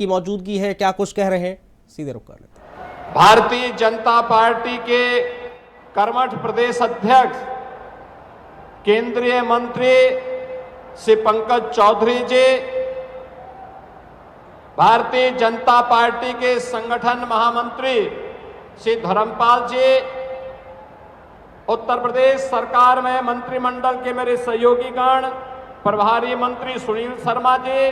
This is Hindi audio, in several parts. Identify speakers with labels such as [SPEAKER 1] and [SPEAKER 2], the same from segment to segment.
[SPEAKER 1] की मौजूदगी है, क्या कुछ कह रहे हैं, सीधे रुक कर लेते हैं।
[SPEAKER 2] भारतीय जनता पार्टी के कर्मठ प्रदेश अध्यक्ष केंद्रीय मंत्री श्री पंकज चौधरी जी, भारतीय जनता पार्टी के संगठन महामंत्री श्री धर्मपाल जी, उत्तर प्रदेश सरकार में मंत्रिमंडल के मेरे सहयोगीगण, प्रभारी मंत्री सुनील शर्मा जी,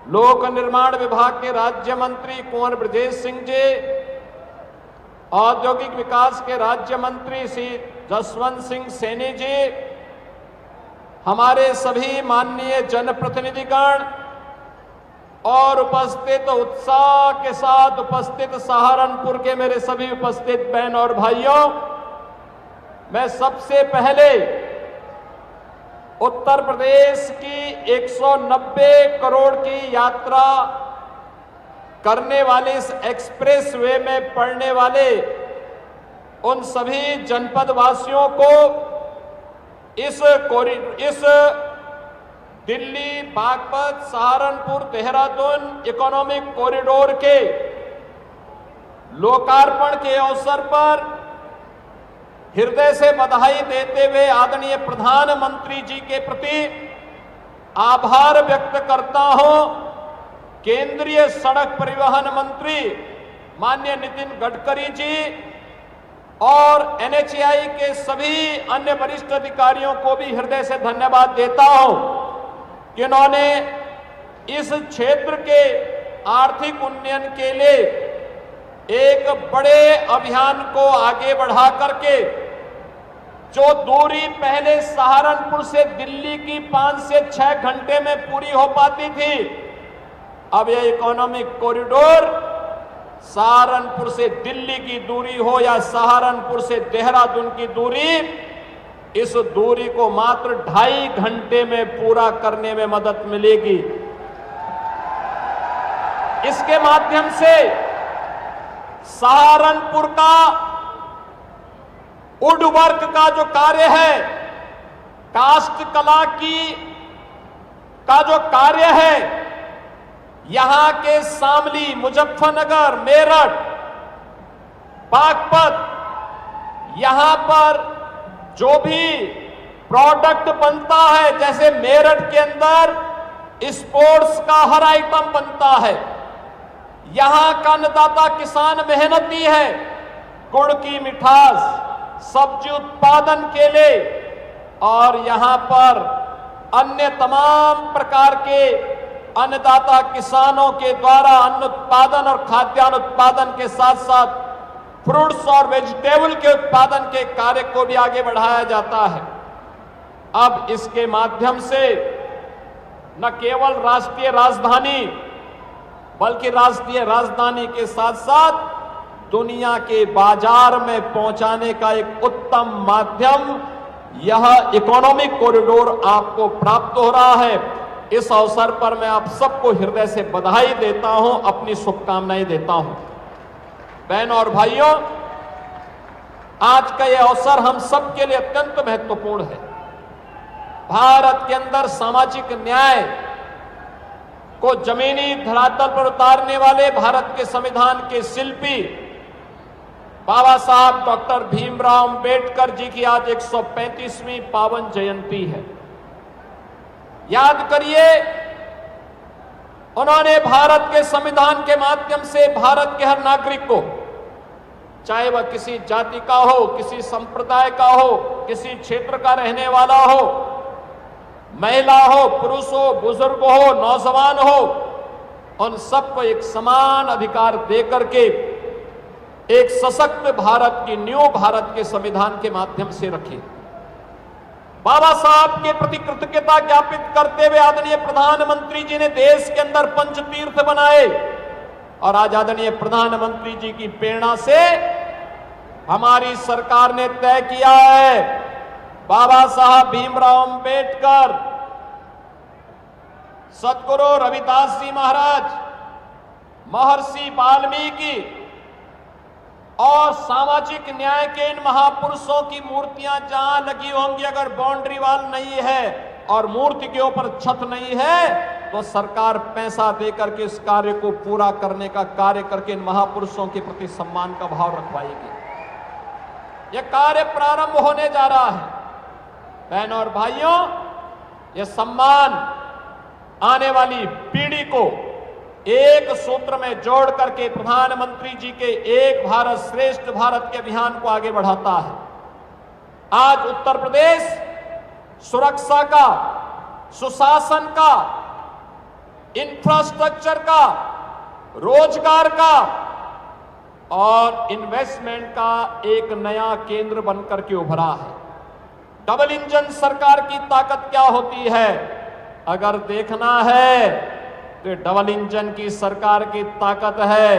[SPEAKER 2] लोक निर्माण विभाग के राज्य मंत्री कुंवर ब्रजेश सिंह जी, औद्योगिक विकास के राज्य मंत्री श्री जसवंत सिंह सैनी जी, हमारे सभी माननीय जनप्रतिनिधिगण और उपस्थित उत्साह के साथ उपस्थित सहारनपुर के मेरे सभी उपस्थित बहन और भाइयों, मैं सबसे पहले उत्तर प्रदेश की 190 करोड़ की यात्रा करने वाले इस एक्सप्रेस वे में पड़ने वाले उन सभी जनपद वासियों को इस दिल्ली, बागपत, सहारनपुर, देहरादून इकोनॉमिक कॉरिडोर के लोकार्पण के अवसर पर हृदय से बधाई देते हुए आदरणीय प्रधानमंत्री जी के प्रति आभार व्यक्त करता हूं। केंद्रीय सड़क परिवहन मंत्री माननीय नितिन गडकरी जी और NHAI के सभी अन्य वरिष्ठ अधिकारियों को भी हृदय से धन्यवाद देता हूं कि उन्होंने इस क्षेत्र के आर्थिक उन्नयन के लिए एक बड़े अभियान को आगे बढ़ा करके जो दूरी पहले सहारनपुर से दिल्ली की 5 से 6 घंटे में पूरी हो पाती थी, अब यह इकोनॉमिक कॉरिडोर सहारनपुर से दिल्ली की दूरी हो या सहारनपुर से देहरादून की दूरी, इस दूरी को मात्र 2.5 घंटे में पूरा करने में मदद मिलेगी। इसके माध्यम से सहारनपुर का वुड वर्क का जो कार्य है, कास्ट कला का जो कार्य है, यहां के शामली, मुजफ्फरनगर, मेरठ, बागपत, यहां पर जो भी प्रोडक्ट बनता है, जैसे मेरठ के अंदर स्पोर्ट्स का हर आइटम बनता है, यहां का अन्नदाता किसान मेहनती है, गुड़ की मिठास, सब्जी उत्पादन के लिए, और यहां पर अन्य तमाम प्रकार के अन्नदाता किसानों के द्वारा अन्न उत्पादन और खाद्यान्न उत्पादन के साथ साथ फ्रूट्स और वेजिटेबल के उत्पादन के कार्य को भी आगे बढ़ाया जाता है। अब इसके माध्यम से न केवल राष्ट्रीय राजधानी बल्कि राष्ट्रीय राजधानी के साथ साथ दुनिया के बाजार में पहुंचाने का एक उत्तम माध्यम यह इकोनॉमिक कॉरिडोर आपको प्राप्त हो रहा है। इस अवसर पर मैं आप सबको हृदय से बधाई देता हूं, अपनी शुभकामनाएं देता हूं। बहनों और भाइयों, आज का यह अवसर हम सबके लिए अत्यंत महत्वपूर्ण है। भारत के अंदर सामाजिक न्याय को जमीनी धरातल पर उतारने वाले भारत के संविधान के शिल्पी बाबा साहब डॉक्टर भीमराव अंबेडकर जी की आज 135वीं पावन जयंती है। याद करिए, उन्होंने भारत के संविधान के माध्यम से भारत के हर नागरिक को, चाहे वह किसी जाति का हो, किसी संप्रदाय का हो, किसी क्षेत्र का रहने वाला हो, महिला हो, पुरुष हो, बुजुर्ग हो, नौजवान हो, उन सबको एक समान अधिकार देकर के एक सशक्त भारत की नींव भारत के संविधान के माध्यम से रखी। बाबा साहब के प्रति कृतज्ञता ज्ञापित करते हुए आदरणीय प्रधानमंत्री जी ने देश के अंदर पंचतीर्थ बनाए, और आज आदरणीय प्रधानमंत्री जी की प्रेरणा से हमारी सरकार ने तय किया है, बाबा साहब भीमराव अंबेडकर, सदगुरु रविदास जी महाराज, महर्षि वाल्मीकि और सामाजिक न्याय के इन महापुरुषों की मूर्तियां जहां लगी होंगी, अगर बाउंड्री वाल नहीं है और मूर्ति के ऊपर छत नहीं है, तो सरकार पैसा देकर के इस कार्य को पूरा करने का कार्य करके इन महापुरुषों के प्रति सम्मान का भाव रखवाएगी। यह कार्य प्रारंभ होने जा रहा है। बहनों और भाइयों, यह सम्मान आने वाली पीढ़ी को एक सूत्र में जोड़ करके प्रधानमंत्री जी के एक भारत श्रेष्ठ भारत के अभियान को आगे बढ़ाता है। आज उत्तर प्रदेश सुरक्षा का, सुशासन का, इंफ्रास्ट्रक्चर का, रोजगार का और इन्वेस्टमेंट का एक नया केंद्र बनकर के उभरा है। डबल इंजन सरकार की ताकत क्या होती है अगर देखना है तो डबल इंजन की सरकार की ताकत है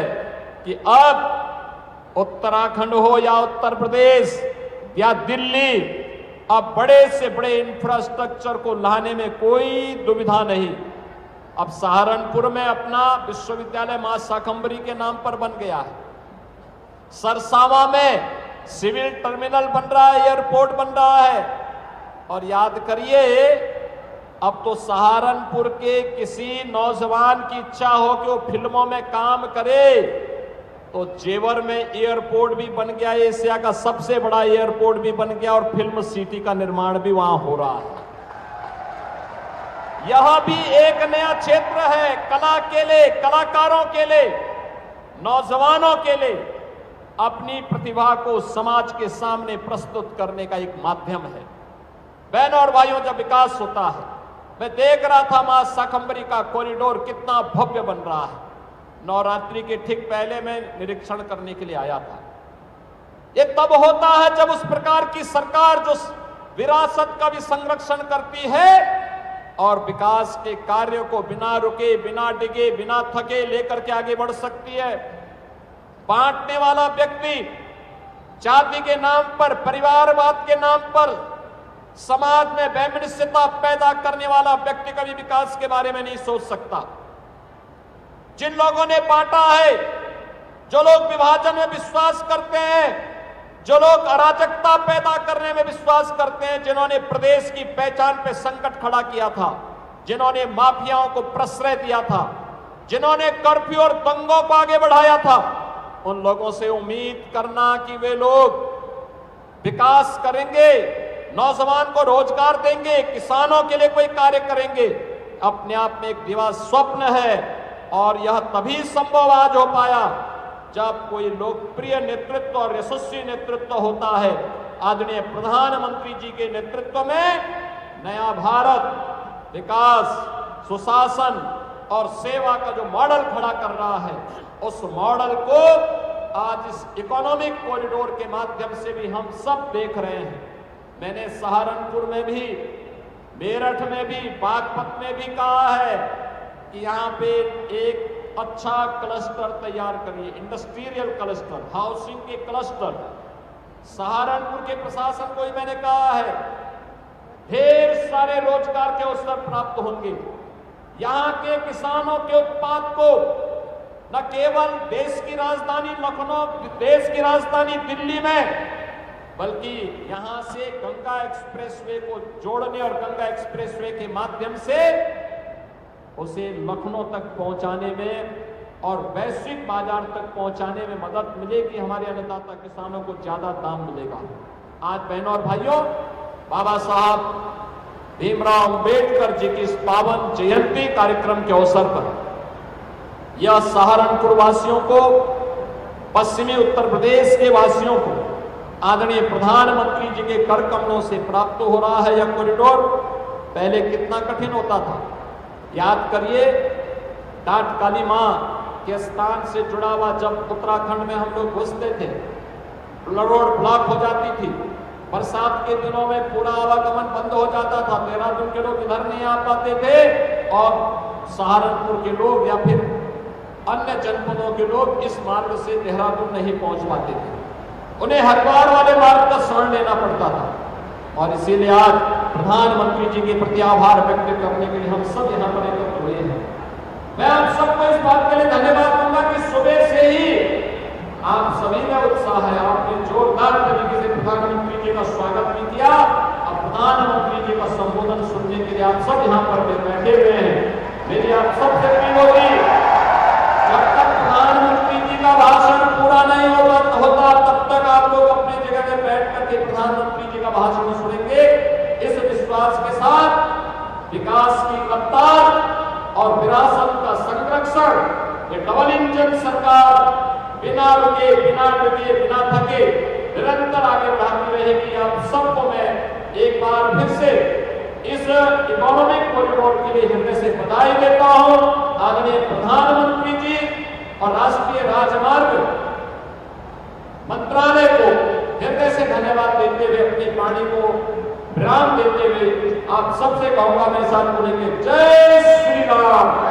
[SPEAKER 2] कि अब उत्तराखंड हो या उत्तर प्रदेश या दिल्ली, अब बड़े से बड़े इंफ्रास्ट्रक्चर को लाने में कोई दुविधा नहीं। अब सहारनपुर में अपना विश्वविद्यालय मां शाकंभरी के नाम पर बन गया है। सरसावा में सिविल टर्मिनल बन रहा है, एयरपोर्ट बन रहा है। और याद करिए, अब तो सहारनपुर के किसी नौजवान की इच्छा हो कि वो फिल्मों में काम करे तो जेवर में एयरपोर्ट भी बन गया, एशिया का सबसे बड़ा एयरपोर्ट भी बन गया और फिल्म सिटी का निर्माण भी वहां हो रहा है। यह भी एक नया क्षेत्र है कला के लिए, कलाकारों के लिए, नौजवानों के लिए अपनी प्रतिभा को समाज के सामने प्रस्तुत करने का एक माध्यम है। बहनों और भाइयों, जब विकास होता है, मैं देख रहा था मां शाकंभरी का कॉरिडोर कितना भव्य बन रहा है। नवरात्रि के ठीक पहले मैं निरीक्षण करने के लिए आया था। ये तब होता है जब उस प्रकार की सरकार जो विरासत का भी संरक्षण करती है और विकास के कार्य को बिना रुके, बिना डिगे, बिना थके लेकर के आगे बढ़ सकती है। बांटने वाला व्यक्ति जाति के नाम पर, परिवारवाद के नाम पर, समाज में वैमनस्यता पैदा करने वाला व्यक्ति कभी विकास के बारे में नहीं सोच सकता। जिन लोगों ने बांटा है, जो लोग विभाजन में विश्वास करते हैं, जो लोग अराजकता पैदा करने में विश्वास करते हैं, जिन्होंने प्रदेश की पहचान पे संकट खड़ा किया था, जिन्होंने माफियाओं को प्रश्रय दिया था, जिन्होंने कर्फ्यू और दंगों को आगे बढ़ाया था, उन लोगों से उम्मीद करना कि वे लोग विकास करेंगे, नौजवान को रोजगार देंगे, किसानों के लिए कोई कार्य करेंगे, अपने आप में एक दिवा स्वप्न है। और यह तभी संभव आज हो पाया जब कोई लोकप्रिय नेतृत्व और यशस्वी नेतृत्व होता है। आदरणीय प्रधानमंत्री जी के नेतृत्व में नया भारत विकास, सुशासन और सेवा का जो मॉडल खड़ा कर रहा है, उस मॉडल को आज इस इकोनॉमिक कॉरिडोर के माध्यम से भी हम सब देख रहे हैं। मैंने सहारनपुर में भी, मेरठ में भी, बागपत में भी कहा है कि यहाँ पे एक अच्छा क्लस्टर तैयार करिए, इंडस्ट्रियल क्लस्टर, हाउसिंग के क्लस्टर। सहारनपुर के प्रशासन को ही मैंने कहा है, ढेर सारे रोजगार के अवसर प्राप्त होंगे। यहाँ के किसानों के उत्पाद को न केवल देश की राजधानी लखनऊ, देश की राजधानी दिल्ली में, बल्कि यहां से गंगा एक्सप्रेसवे को जोड़ने और गंगा एक्सप्रेसवे के माध्यम से उसे लखनऊ तक पहुंचाने में और वैश्विक बाजार तक पहुंचाने में मदद मिलेगी। हमारे अन्नदाता किसानों को ज्यादा दाम मिलेगा। आज बहनों और भाइयों, बाबा साहब भीमराव अंबेडकर जी की इस पावन जयंती कार्यक्रम के अवसर पर यह सहारनपुर वासियों को, पश्चिमी उत्तर प्रदेश के वासियों को आदरणीय प्रधानमंत्री जी के कर कमलों से प्राप्त हो रहा है। यह कॉरिडोर पहले कितना कठिन होता था, याद करिए। टाट काली मां के स्थान से जुड़ा हुआ जब उत्तराखंड में हम लोग घुसते थे, रोड ब्लॉक हो जाती थी, बरसात के दिनों में पूरा आवागमन बंद हो जाता था। देहरादून के लोग इधर नहीं आ पाते थे और सहारनपुर के लोग या फिर अन्य जनपदों के लोग इस मार्ग से देहरादून नहीं पहुंच पाते थे। उन्हें हरिद्वार वाले मार्ग का शरण लेना पड़ता था। और इसीलिए आज प्रधानमंत्री जी के प्रति आभार व्यक्त करने के लिए हम सब यहाँ पर एकत्र हुए हैं। मैं आप सबको इस बात के लिए धन्यवाद दूंगा कि सुबह से ही आप सभी में उत्साह है। आपने जोरदार तरीके से प्रधानमंत्री जी का स्वागत भी किया और प्रधानमंत्री जी का संबोधन सुनने के लिए आप सब यहाँ पर बैठे हुए हैं। मेरी आप सबसे अपील होगी, जब तक प्रधानमंत्री जी का भाषण पूरा नहीं होता तब तक आप लोग अपनी जगह में बैठ करके प्रधानमंत्री जी का भाषण सुनेंगे। इस विश्वास के साथ विकास की रफ्तार और विरासत का संरक्षण, ये डबल इंजन सरकार बिना रुके, बिना डगे, बिना थके निरंतर आगे बढ़ाती रहेगी। आप सबको मैं एक बार फिर से इस इकोनॉमिक कॉरिडोर के लिए हृदय से बधाई देता हूं। आदरणीय प्रधानमंत्री जी और राष्ट्रीय राजमार्ग मंत्रालय को हृदय से धन्यवाद देते हुए, अपनी वाणी को विराम देते हुए आप सबसे कहूंगा मेरे साथ बोलेंगे, जय श्री राम।